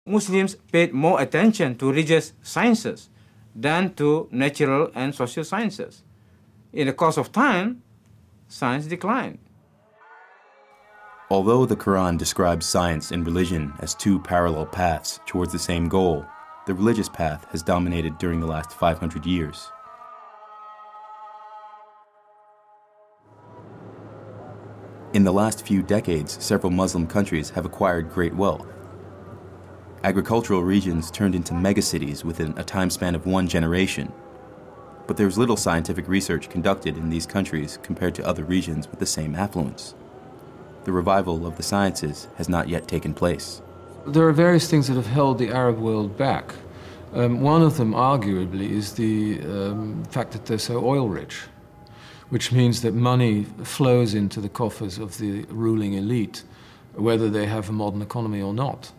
Muslims paid more attention to religious sciences than to natural and social sciences. In the course of time, science declined. Although the Quran describes science and religion as two parallel paths towards the same goal, the religious path has dominated during the last 500 years. In the last few decades, several Muslim countries have acquired great wealth. Agricultural regions turned into megacities within a time span of 1 generation. But there's little scientific research conducted in these countries compared to other regions with the same affluence. The revival of the sciences has not yet taken place. There are various things that have held the Arab world back. One of them, arguably, is the fact that they're so oil-rich, which means that money flows into the coffers of the ruling elite, whether they have a modern economy or not.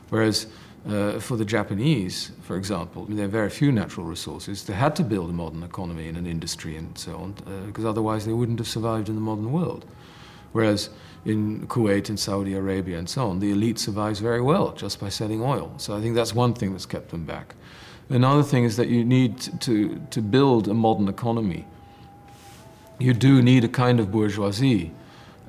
Whereas for the Japanese, for example, there are very few natural resources. They had to build a modern economy and an industry and so on, because otherwise they wouldn't have survived in the modern world. Whereas in Kuwait and Saudi Arabia and so on, the elite survives very well just by selling oil. So I think that's one thing that's kept them back. Another thing is that you need to build a modern economy. You do need a kind of bourgeoisie,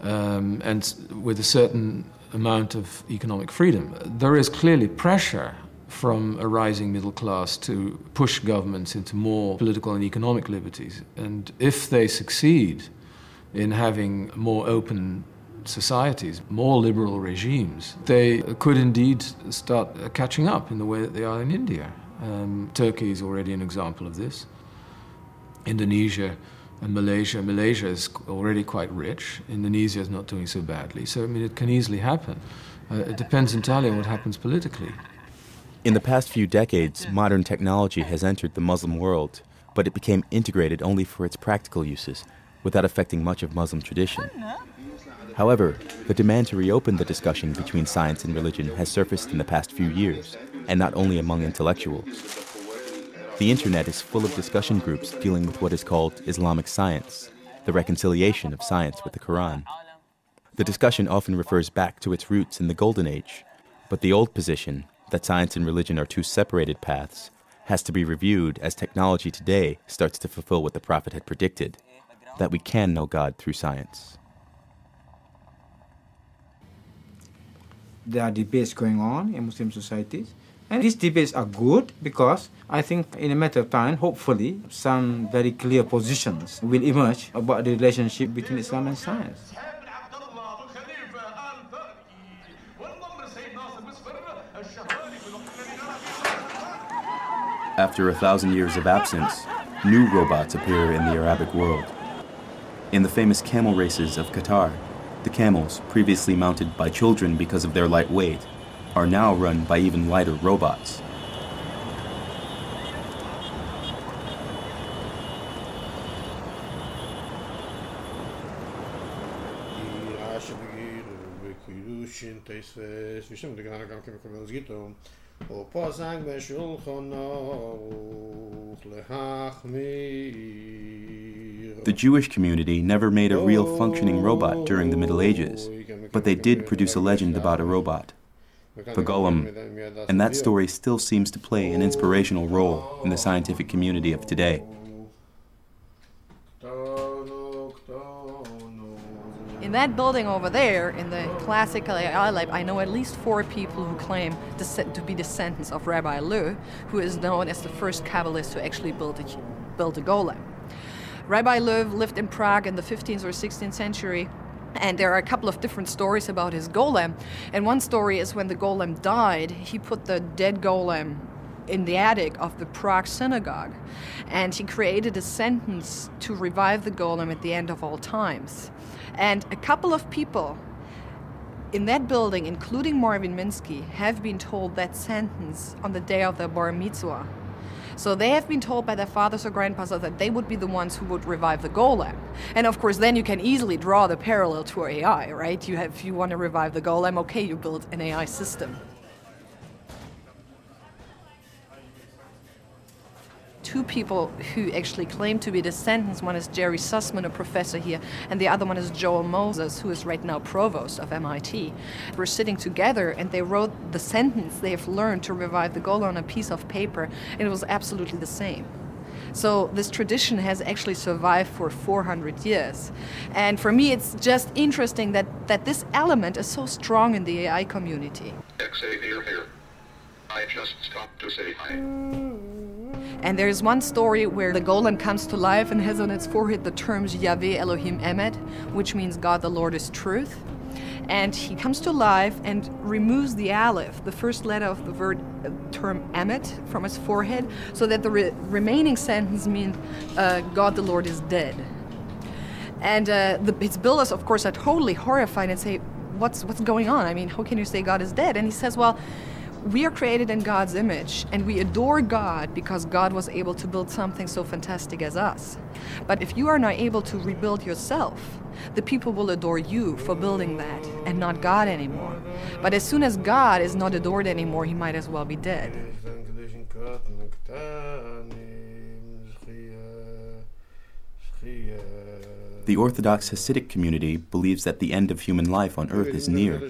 and with a certain amount of economic freedom. There is clearly pressure from a rising middle class to push governments into more political and economic liberties. And if they succeed in having more open societies, more liberal regimes, they could indeed start catching up in the way that they are in India. Turkey is already an example of this. Indonesia and Malaysia. Malaysia is already quite rich. Indonesia is not doing so badly. So, I mean, it can easily happen. It depends entirely on what happens politically. In the past few decades, modern technology has entered the Muslim world, but it became integrated only for its practical uses, without affecting much of Muslim tradition. However, the demand to reopen the discussion between science and religion has surfaced in the past few years, and not only among intellectuals. The internet is full of discussion groups dealing with what is called Islamic science, the reconciliation of science with the Quran. The discussion often refers back to its roots in the Golden Age, but the old position, that science and religion are two separated paths, has to be reviewed as technology today starts to fulfill what the Prophet had predicted, that we can know God through science. There are debates going on in Muslim societies. And these debates are good because I think in a matter of time, hopefully, some very clear positions will emerge about the relationship between Islam and science. After 1,000 years of absence, new robots appear in the Arabic world. In the famous camel races of Qatar, the camels, previously mounted by children because of their light weight, are now run by even lighter robots. The Jewish community never made a real functioning robot during the Middle Ages, but they did produce a legend about a robot, the Golem, and that story still seems to play an inspirational role in the scientific community of today. In that building over there, in the classical AI lab, I know at least 4 people who claim to be descendants of Rabbi Leu, who is known as the first Kabbalist who actually built a golem. Rabbi Leu lived in Prague in the 15th or 16th century, and there are a couple of different stories about his golem. And one story is when the golem died, he put the dead golem in the attic of the Prague synagogue, and he created a sentence to revive the golem at the end of all times. And a couple of people in that building, including Marvin Minsky, have been told that sentence on the day of their bar mitzvah. So they have been told by their fathers or grandfathers that they would be the ones who would revive the golem. And of course, then you can easily draw the parallel to AI, right? If you want to revive the golem, okay, you build an AI system. two people who actually claim to be descendants. One is Jerry Sussman, a professor here, and the other one is Joel Moses, who is right now provost of MIT. We're sitting together, and they wrote the sentence they have learned to revive the goal on a piece of paper, and it was absolutely the same. So this tradition has actually survived for 400 years. And for me, it's just interesting that this element is so strong in the AI community. Here. I just stopped to say hi. And there's one story where the golem comes to life and has on its forehead the terms Yahweh Elohim Emet, which means God the Lord is truth. And he comes to life and removes the aleph, the first letter of the word term Emet, from his forehead, so that the remaining sentence means God the Lord is dead. And his builders, of course, are totally horrified and say, what's going on? I mean, how can you say God is dead? And he says, well, we are created in God's image, and we adore God because God was able to build something so fantastic as us. But if you are not able to rebuild yourself, the people will adore you for building that, and not God anymore. But as soon as God is not adored anymore, he might as well be dead. The Orthodox Hasidic community believes that the end of human life on earth is near.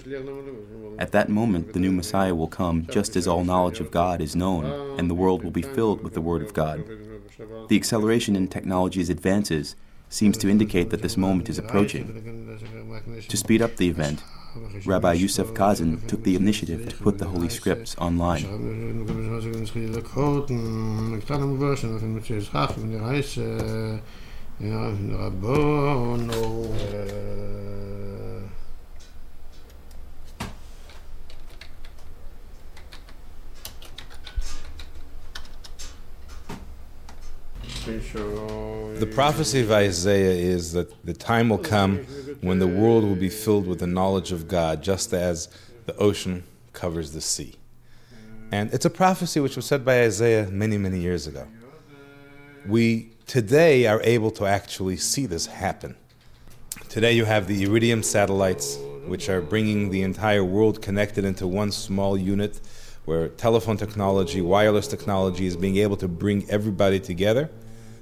At that moment, the new Messiah will come just as all knowledge of God is known, and the world will be filled with the Word of God. The acceleration in technology's advances seems to indicate that this moment is approaching. To speed up the event, Rabbi Yosef Kazan took the initiative to put the Holy Scripts online. The prophecy of Isaiah is that the time will come when the world will be filled with the knowledge of God, just as the ocean covers the sea. And it's a prophecy which was said by Isaiah many, many years ago. We today are able to actually see this happen. Today you have the Iridium satellites, which are bringing the entire world connected into one small unit, where telephone technology, wireless technology is being able to bring everybody together.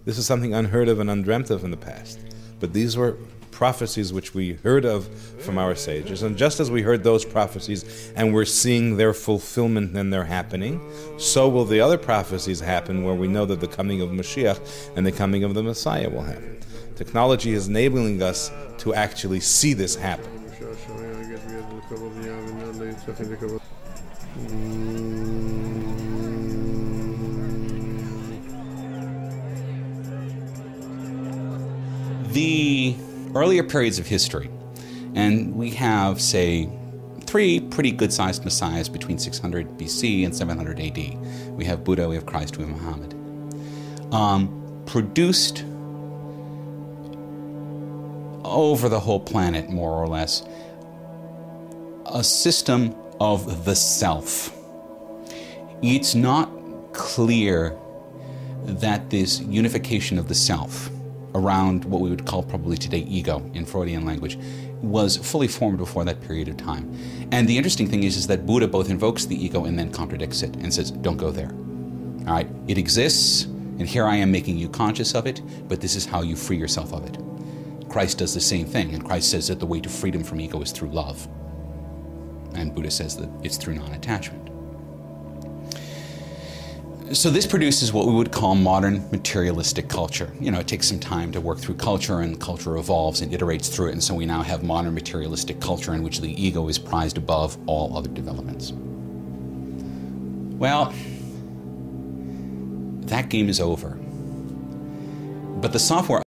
This is something unheard of and undreamt of in the past. But these were prophecies which we heard of from our sages. And just as we heard those prophecies and we're seeing their fulfillment and they're happening, so will the other prophecies happen where we know that the coming of Mashiach and the coming of the Messiah will happen. Technology is enabling us to actually see this happen. The earlier periods of history, and we have, say, 3 pretty good-sized messiahs between 600 BC and 700 AD. We have Buddha, we have Christ, we have Muhammad. Produced over the whole planet, more or less, a system of the self. It's not clear that this unification of the self around what we would call probably today ego in Freudian language was fully formed before that period of time. And the interesting thing is that Buddha both invokes the ego and then contradicts it and says, don't go there. All right, it exists, and here I am making you conscious of it, but this is how you free yourself of it. Christ does the same thing, and Christ says that the way to freedom from ego is through love. And Buddha says that it's through non-attachment. So this produces what we would call modern materialistic culture. You know, it takes some time to work through culture, and culture evolves and iterates through it, and so we now have modern materialistic culture in which the ego is prized above all other developments. Well, that game is over. But the software